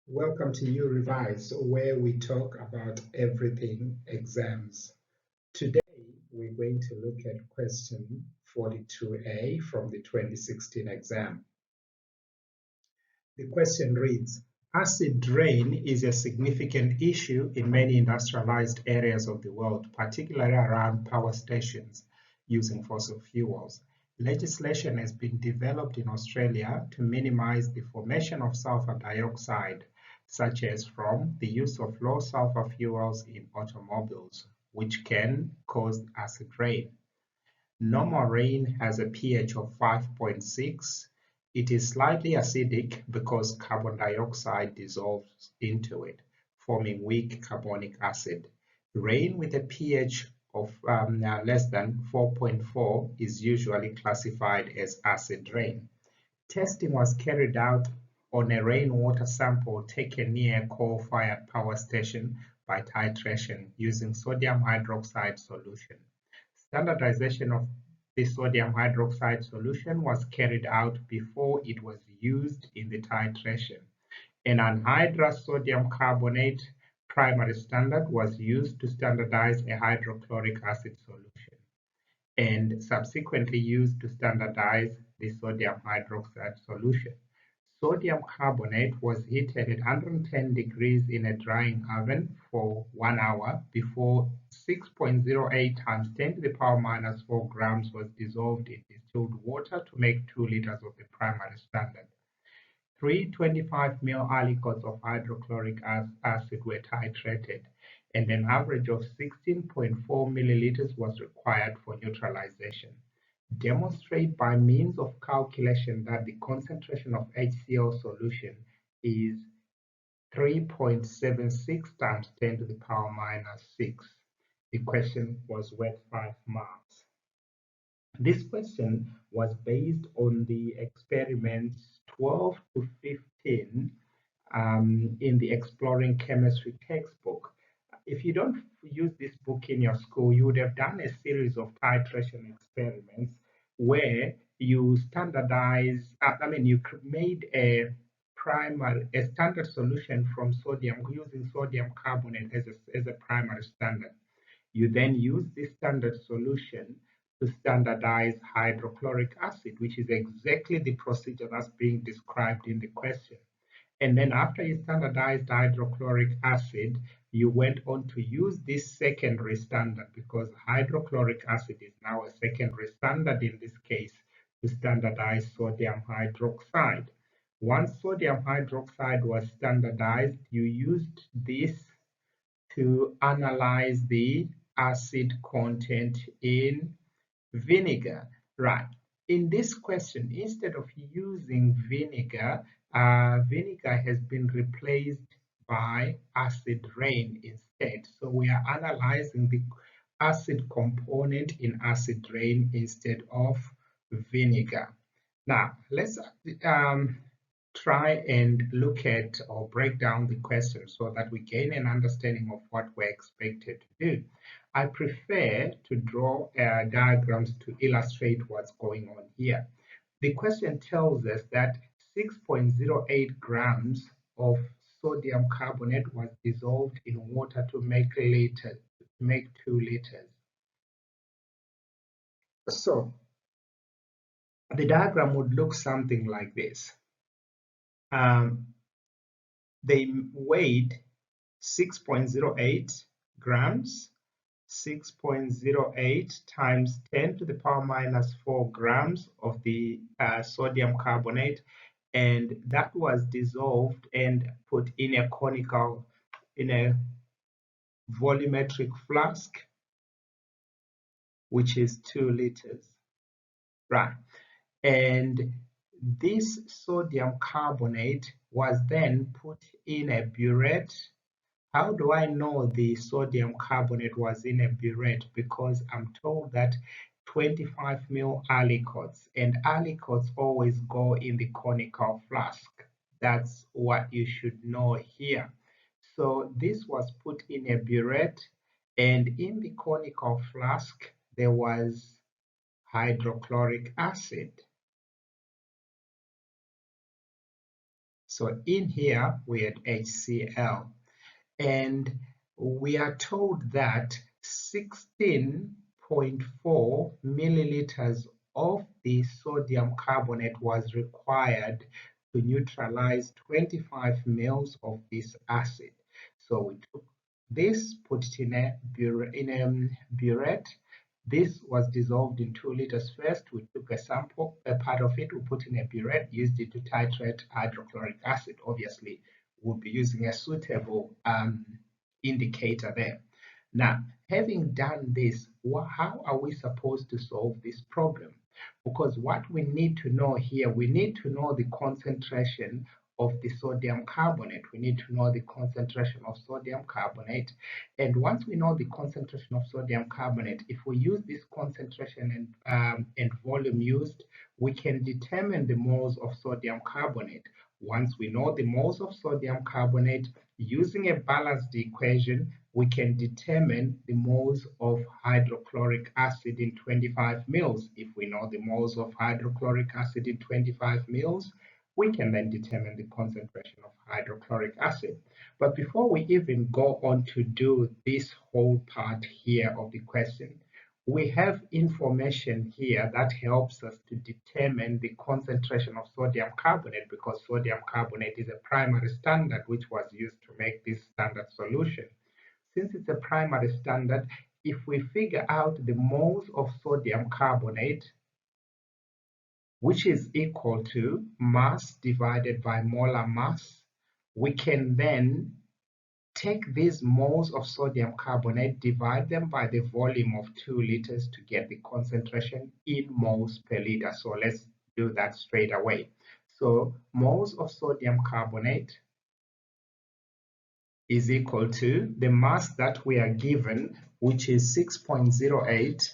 Welcome to You Revise, where we talk about everything exams. Today, we're going to look at question 42A from the 2016 exam. The question reads, acid rain is a significant issue in many industrialized areas of the world, particularly around power stations using fossil fuels. Legislation has been developed in Australia to minimize the formation of sulfur dioxide, such as from the use of low sulfur fuels in automobiles, which can cause acid rain. Normal rain has a pH of 5.6. It is slightly acidic because carbon dioxide dissolves into it, forming weak carbonic acid. Rain with a pH of less than 4.4 is usually classified as acid rain. Testing was carried out on a rainwater sample taken near a coal-fired power station by titration using sodium hydroxide solution. Standardization of the sodium hydroxide solution was carried out before it was used in the titration. An anhydrous sodium carbonate primary standard was used to standardize a hydrochloric acid solution and subsequently used to standardize the sodium hydroxide solution. Sodium carbonate was heated at 110 degrees in a drying oven for 1 hour before 6.08 times 10 to the power minus 4 grams was dissolved in distilled water to make 2 liters of the primary standard. 325 ml aliquots of hydrochloric acid were titrated, and an average of 16.4 milliliters was required for neutralization. Demonstrate by means of calculation that the concentration of HCl solution is 3.76 times 10 to the power minus 6. The question was worth 5 marks. This question was based on the experiments 12 to 15 in the Exploring Chemistry textbook. If you don't use this book in your school, you would have done a series of titration experiments where you standardize, you made a standard solution from sodium using sodium carbonate as a primary standard. You then use this standard solution to standardize hydrochloric acid, which is exactly the procedure that's being described in the question. And then after you standardized hydrochloric acid, you went on to use this secondary standard because hydrochloric acid is now a secondary standard in this case to standardize sodium hydroxide. Once sodium hydroxide was standardized, you used this to analyze the acid content in vinegar. Right. In this question, instead of using vinegar, vinegar has been replaced by acid rain instead. So we are analyzing the acid component in acid rain instead of vinegar. Now, let's try and look at or break down the question so that we gain an understanding of what we're expected to do. I prefer to draw diagrams to illustrate what's going on here. The question tells us that 6.08 grams of sodium carbonate was dissolved in water to make 2 liters. So the diagram would look something like this. They weighed 6.08 grams, 6.08 times 10 to the power minus 4 grams of the sodium carbonate, and that was dissolved and put in a volumetric flask, which is 2 liters, right? And this sodium carbonate was then put in a burette. How do I know the sodium carbonate was in a burette? Because I'm told that 25 ml aliquots, and aliquots always go in the conical flask. That's what you should know here. So this was put in a burette, and in the conical flask, there was hydrochloric acid. So in here, we had HCl. And we are told that 16.4 milliliters of the sodium carbonate was required to neutralize 25 mils of this acid. So we took this, put it in a burette. This was dissolved in 2 liters first. We took a sample, a part of it, we put in a burette, used it to titrate hydrochloric acid. Obviously, we'll be using a suitable indicator there. Now, having done this, how are we supposed to solve this problem? Because what we need to know here, we need to know the concentration of the sodium carbonate. We need to know the concentration of sodium carbonate. And once we know the concentration of sodium carbonate, if we use this concentration and volume used, we can determine the moles of sodium carbonate. Once we know the moles of sodium carbonate, using a balanced equation, we can determine the moles of hydrochloric acid in 25 mils. If we know the moles of hydrochloric acid in 25 mils, we can then determine the concentration of hydrochloric acid. But before we even go on to do this whole part here of the question, we have information here that helps us to determine the concentration of sodium carbonate, because sodium carbonate is a primary standard which was used to make this standard solution. Since it's a primary standard, if we figure out the moles of sodium carbonate, which is equal to mass divided by molar mass, we can then take these moles of sodium carbonate, divide them by the volume of 2 liters to get the concentration in moles per liter. So let's do that straight away. So moles of sodium carbonate is equal to the mass that we are given, which is 6.08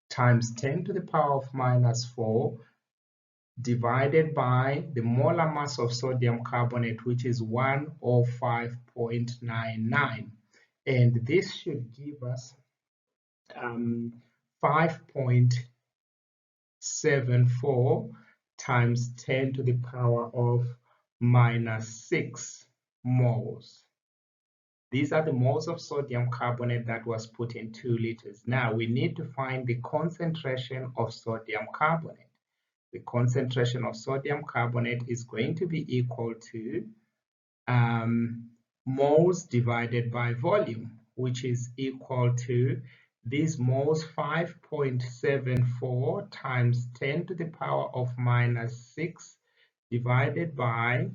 times 10 to the power of minus 4 divided by the molar mass of sodium carbonate, which is 105.99. And this should give us 5.74 times 10 to the power of minus 6 moles. These are the moles of sodium carbonate that was put in 2 liters. Now we need to find the concentration of sodium carbonate. The concentration of sodium carbonate is going to be equal to moles divided by volume, which is equal to these moles 5.74 times 10 to the power of minus 6 divided by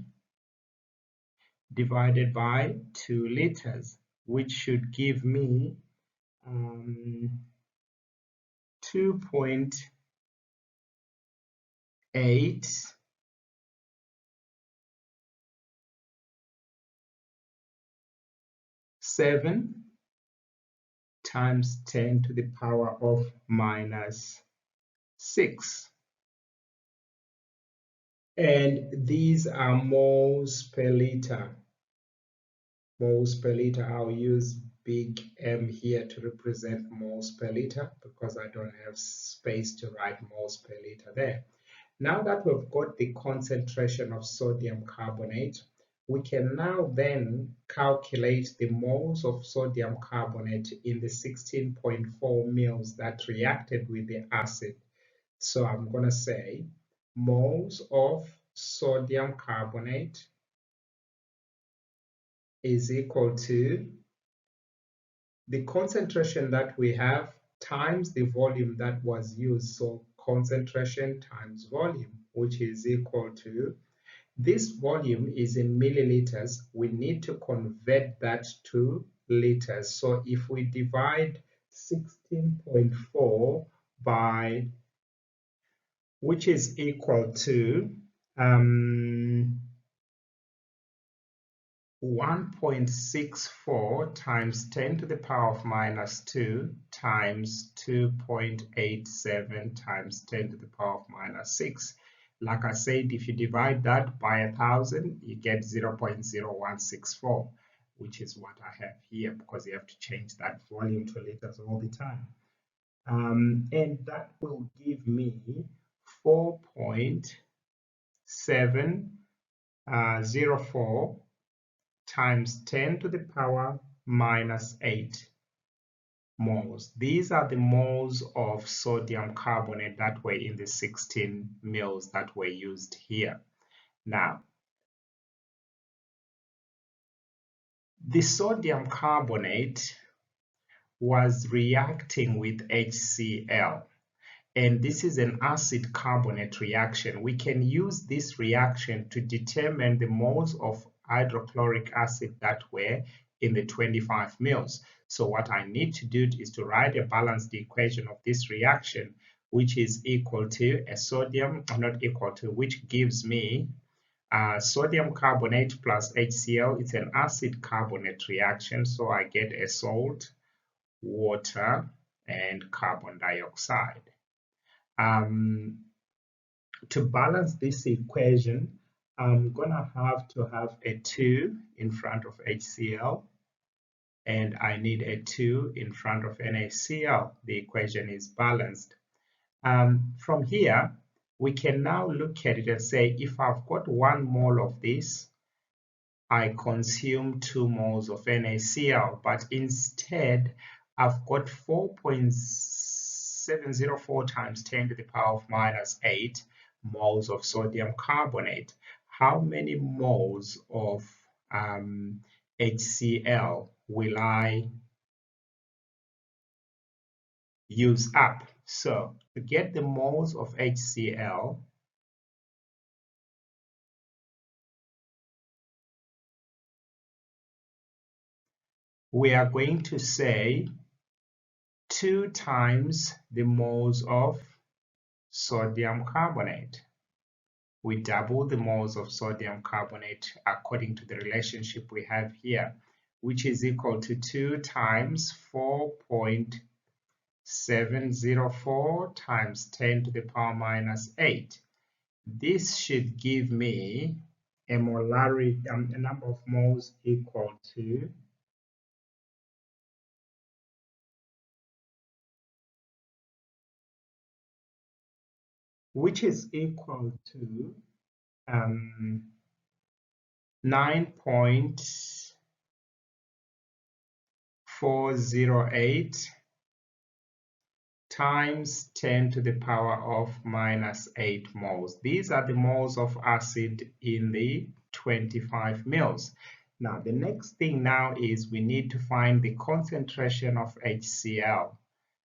2 liters, which should give me 2.87 times 10 to the power of minus 6. And these are moles per liter. Moles per liter, I'll use big M here to represent moles per liter because I don't have space to write moles per liter there. Now that we've got the concentration of sodium carbonate, we can now then calculate the moles of sodium carbonate in the 16.4 mils that reacted with the acid. So I'm going to say moles of sodium carbonate is equal to the concentration that we have times the volume that was used. So concentration times volume, which is equal to, this volume is in milliliters. We need to convert that to liters. So if we divide 16.4 by, which is equal to 1.64 times 10 to the power of minus 2 times 2.87 times 10 to the power of minus 6. Like I said, if you divide that by 1,000, you get 0.0164, which is what I have here, because you have to change that volume to liters all the time. And that will give me 4.7 0.04 times 10 to the power minus 8 moles. These are the moles of sodium carbonate that were in the 16 mils that were used here. Now, the sodium carbonate was reacting with HCl, and this is an acid carbonate reaction. We can use this reaction to determine the moles of hydrochloric acid that were in the 25 mils. So what I need to do is to write a balanced equation of this reaction, which is equal to a sodium, or not equal to, which gives me sodium carbonate plus HCl. It's an acid carbonate reaction, so I get a salt, water, and carbon dioxide. To balance this equation, I'm gonna have to have a 2 in front of HCl, and I need a 2 in front of NaCl. The equation is balanced. From here, we can now look at it and say, if I've got 1 mole of this, I consume 2 moles of NaCl, but instead I've got 4.704 times 10 to the power of minus 8 moles of sodium carbonate. How many moles of HCl will I use up? So to get the moles of HCl, we are going to say 2 times the moles of sodium carbonate. We double the moles of sodium carbonate according to the relationship we have here, which is equal to 2 times 4.704 times 10 to the power minus 8. This should give me a molarity, a number of moles equal to which is equal to 9.408 times 10 to the power of minus 8 moles. These are the moles of acid in the 25 mils. Now, the next thing now is we need to find the concentration of HCl,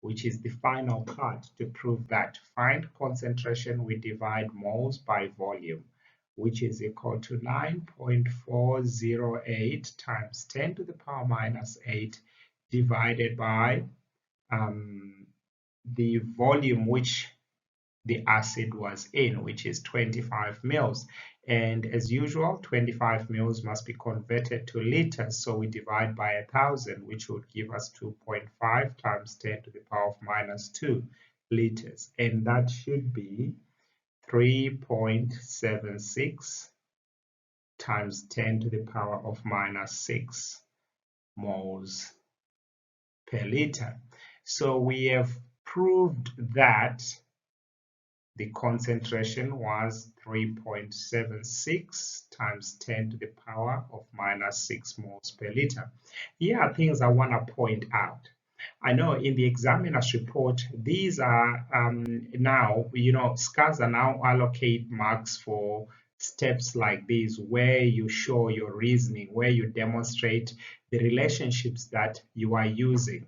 which is the final part to prove that. To find concentration, we divide moles by volume, which is equal to 9.408 times 10 to the power minus 8 divided by the volume which the acid was in, which is 25 mils. And as usual, 25 mils must be converted to liters, so we divide by 1,000, which would give us 2.5 times 10 to the power of minus 2 liters. And that should be 3.76 times 10 to the power of minus 6 moles per liter. So we have proved that the concentration was 3.76 times 10 to the power of minus 6 moles per liter. Here are things I want to point out. I know in the examiner's report, these are now, SCARS are now allocate marks for steps like these, where you show your reasoning, where you demonstrate the relationships that you are using,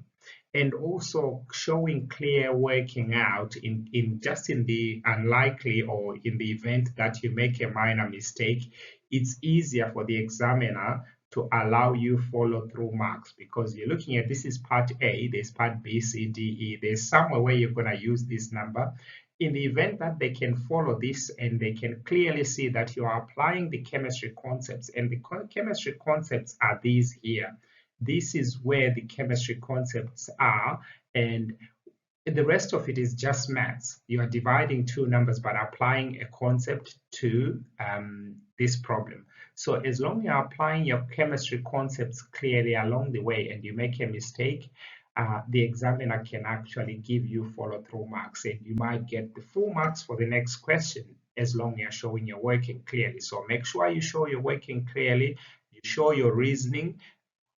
and also showing clear working out in the unlikely or in the event that you make a minor mistake. It's easier for the examiner to allow you follow through marks, because you're looking at, this is part A, there's part B, C, D, E, there's somewhere where you're going to use this number. In the event that they can follow this and they can clearly see that you are applying the chemistry concepts, and the chemistry concepts are these here. This is where the chemistry concepts are, and the rest of it is just maths. You are dividing two numbers but applying a concept to this problem. So as long as you're applying your chemistry concepts clearly along the way and you make a mistake, the examiner can actually give you follow-through marks, and you might get the full marks for the next question. as long as you're showing you're working clearly. So make sure you show you're working clearly, you show your reasoning.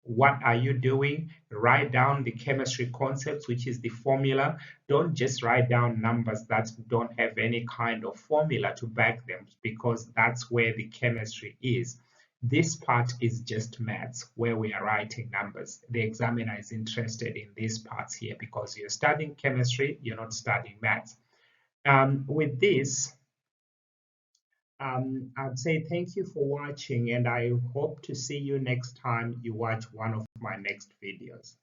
What are you doing? Write down the chemistry concepts, which is the formula. Don't just write down numbers that don't have any kind of formula to back them, because that's where the chemistry is. This part is just maths, where we are writing numbers. The examiner is interested in these parts here because you're studying chemistry, you're not studying maths. With this, I'd say thank you for watching, and I hope to see you next time you watch one of my next videos.